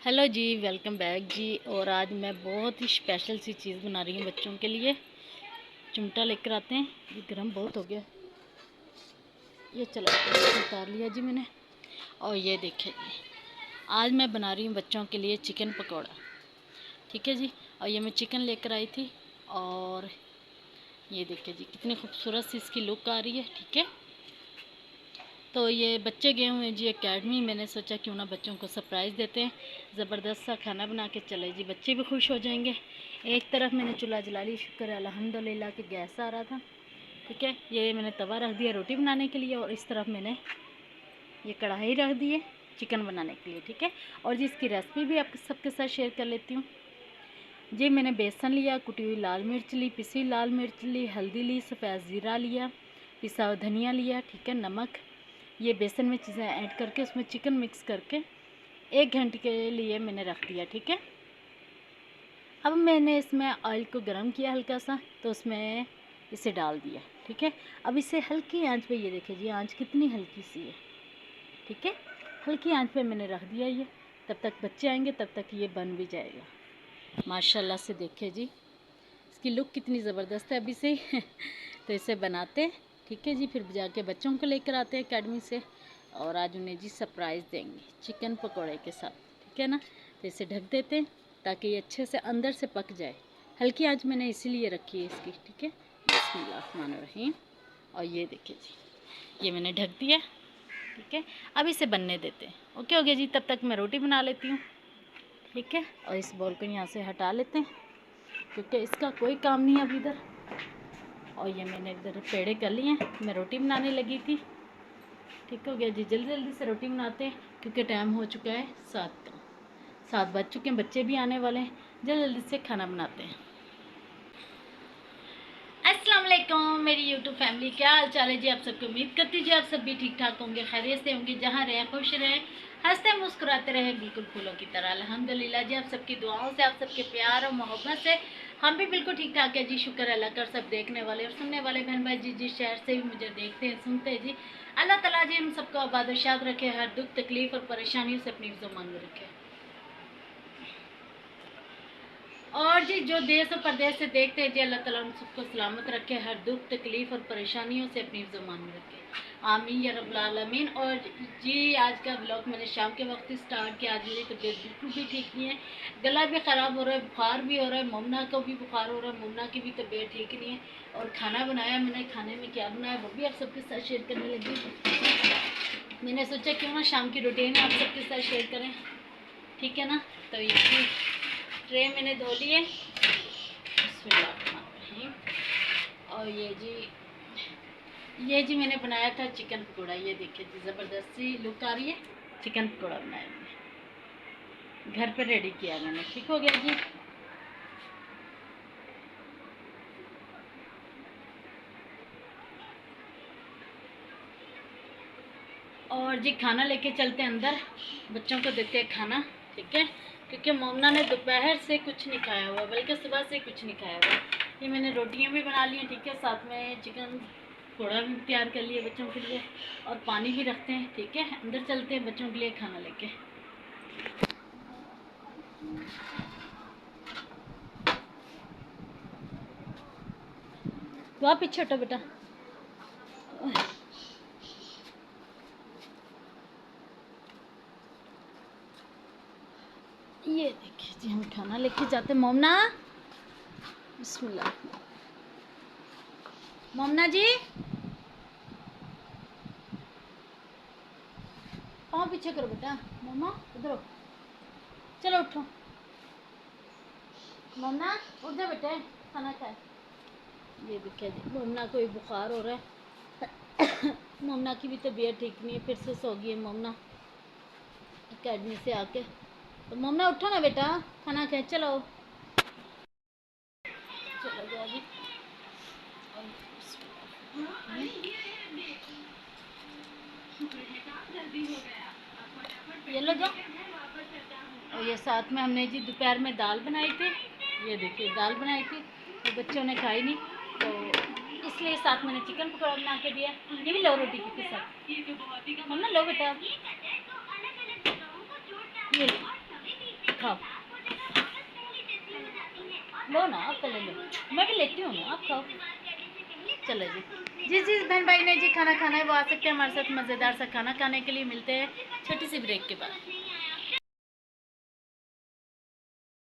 Hello जी, welcome back जी। और आज मैं बहुत ही स्पेशल सी चीज़ बना रही हूँ बच्चों के लिए। चिमटा लेकर आते हैं। ये गर्म बहुत हो गया, ये चला उतार लिया जी मैंने। और ये देखिए जी, आज मैं बना रही हूँ बच्चों के लिए चिकन पकौड़ा। ठीक है जी। और ये मैं चिकन लेकर आई थी और ये देखिए जी कितनी खूबसूरत सी इसकी लुक आ रही है। ठीक है, तो ये बच्चे गए हुए हैं जी एकेडमी। मैंने सोचा क्यों ना बच्चों को सरप्राइज़ देते हैं, ज़बरदस्त सा खाना बना के चले जी, बच्चे भी खुश हो जाएंगे। एक तरफ मैंने चूल्हा जला ली, शुक्र है अल्हम्दुलिल्लाह कि गैस आ रहा था। ठीक है, ये मैंने तवा रख दिया रोटी बनाने के लिए और इस तरफ मैंने ये कढ़ाई रख दी है चिकन बनाने के लिए। ठीक है, और जी इसकी रेसिपी भी आप सबके साथ शेयर कर लेती हूँ जी। मैंने बेसन लिया, कुटी हुई लाल मिर्च ली, पिसी हुई लाल मिर्च ली, हल्दी ली, सफ़ेद ज़ीरा लिया, पिसा हुआ धनिया लिया। ठीक है, नमक, ये बेसन में चीज़ें ऐड करके उसमें चिकन मिक्स करके 1 घंटे के लिए मैंने रख दिया। ठीक है, अब मैंने इसमें ऑयल को गर्म किया हल्का सा, तो उसमें इसे डाल दिया। ठीक है, अब इसे हल्की आंच पे, ये देखिए जी आंच कितनी हल्की सी है। ठीक है, हल्की आंच पे मैंने रख दिया ये। तब तक बच्चे आएंगे, तब तक ये बन भी जाएगा। माशाल्लाह से देखिए जी इसकी लुक कितनी ज़बरदस्त है अभी से ही तो इसे बनाते हैं। ठीक है जी, फिर जाके बच्चों को लेकर आते हैं एकेडमी से और आज उन्हें जी सरप्राइज़ देंगे चिकन पकौड़े के साथ। ठीक है ना, तो इसे ढक देते हैं ताकि ये अच्छे से अंदर से पक जाए। हल्की आंच मैंने इसीलिए रखी है इसकी। ठीक है, बिस्मिल्लाहिर्रहमानिर्रहीम। और ये देखिए जी, ये मैंने ढक दिया। ठीक है, अब इसे बनने देते हैं। ओके हो गया जी, तब तक मैं रोटी बना लेती हूँ। ठीक है, और इस बॉल को यहाँ से हटा लेते हैं क्योंकि इसका कोई काम नहीं है अभी इधर। और ये मैंने इधर पेड़े कर लिए हैं, मैं रोटी बनाने लगी थी। ठीक हो गया जी, जल्दी जल्दी से रोटी बनाते हैं क्योंकि टाइम हो चुका है 7 का। 7 बज चुके हैं, बच्चे भी आने वाले हैं। जल्दी जल्दी से खाना बनाते हैं। अस्सलाम वालेकुम मेरी यूट्यूब फैमिली, क्या हाल चाल है जी? आप सबको उम्मीद करती जी आप सब भी ठीक ठाक होंगे, खैरियत से होंगे, जहाँ रहे खुश रहे, हंसते मुस्कुराते रहे, बिल्कुल फूलों की तरह। अल्हम्दुलिल्लाह जी, आप सबकी दुआओं से, आप सबके प्यार और मोहब्बत से हम भी बिल्कुल ठीक ठाक है जी। शुक्र अल्लाह कर सब देखने वाले और सुनने वाले बहन भाई जिस शहर से भी मुझे देखते हैं सुनते हैं जी, अल्लाह ताला जी हम सबको आबाद रखे, हर दुख तकलीफ और परेशानियों से अपनी ज़ुबान में रखे। और जी जो देश और प्रदेश से देखते हैं जी, अल्लाह ताला उन सबको सलामत रखे, हर दुख तकलीफ और परेशानियों से अपनी ज़ुबान में रखे, आमीन या रब्बुल आलमीन। और जी आज का ब्लॉग मैंने शाम के वक्त स्टार्ट किया। आज मेरी तबीयत बिल्कुल भी ठीक नहीं है, गला भी ख़राब हो रहा है, बुखार भी हो रहा है, मोमना को भी बुखार हो रहा है, मोमना की भी तबीयत ठीक नहीं है। और खाना बनाया मैंने, खाने में क्या बनाया वो भी आप सबके साथ शेयर करने लगी। मैंने सोचा क्यों ना शाम की रूटीन आप सबके साथ शेयर करें। ठीक है ना, तो ये ट्रे मैंने धो लिए, बिस्मिल्लाहिर्रहमानिर्रहीम। और ये जी मैंने बनाया था चिकन पकौड़ा। ये देखिए जी ज़बरदस्त सी लुक आ रही है। चिकन पकौड़ा बनाया मैंने, घर पर रेडी किया मैंने। ठीक हो गया जी। और जी खाना लेके चलते हैं अंदर, बच्चों को देते हैं खाना। ठीक है, क्योंकि मोमना ने दोपहर से कुछ नहीं खाया हुआ, बल्कि सुबह से कुछ नहीं खाया हुआ। ये मैंने रोटियां भी बना ली हैं। ठीक है, साथ में चिकन पकौड़ा भी तैयार कर लिए बच्चों के लिए और पानी भी रखते हैं। ठीक है, अंदर चलते हैं बच्चों के लिए खाना लेके। तो आप पीछे हटो बेटा। ये देखिए जी हम खाना लेके जाते। मोमना, बिस्मिल्लाह। मोमना जी पाँव पीछे करो बेटा। मोमा इधर, चलो उठो। मोमना उठ जा बेटे, खाना खाए। ये देखिए जी मोमना को बुखार हो रहा है मोमना की भी तबीयत ठीक नहीं है, फिर से सो गई है मोमना अकेडमी से आके। तो मोमना उठो ना बेटा, खाना खाए। चलो चलो जाओ जी। ये लो जाओ। और ये साथ में हमने जी दोपहर में दाल बनाई थी। ये देखिए दाल बनाई थी, तो बच्चों ने खाई नहीं, तो इसलिए साथ मैंने चिकन पकौड़ा बना के दिया। ये भी लो रोटी के साथ। हम ना लो बेटा, ये लो। खाओ, लो ना, आप पहले लो, मैं भी लेती हूँ ना, आप खाओ। चलो जी, जिस जिस बहन भाई ने जी खाना खाना है वो आ सकते हैं हमारे साथ मज़ेदार सा खाना खाने के लिए। मिलते हैं छोटी सी ब्रेक के बाद।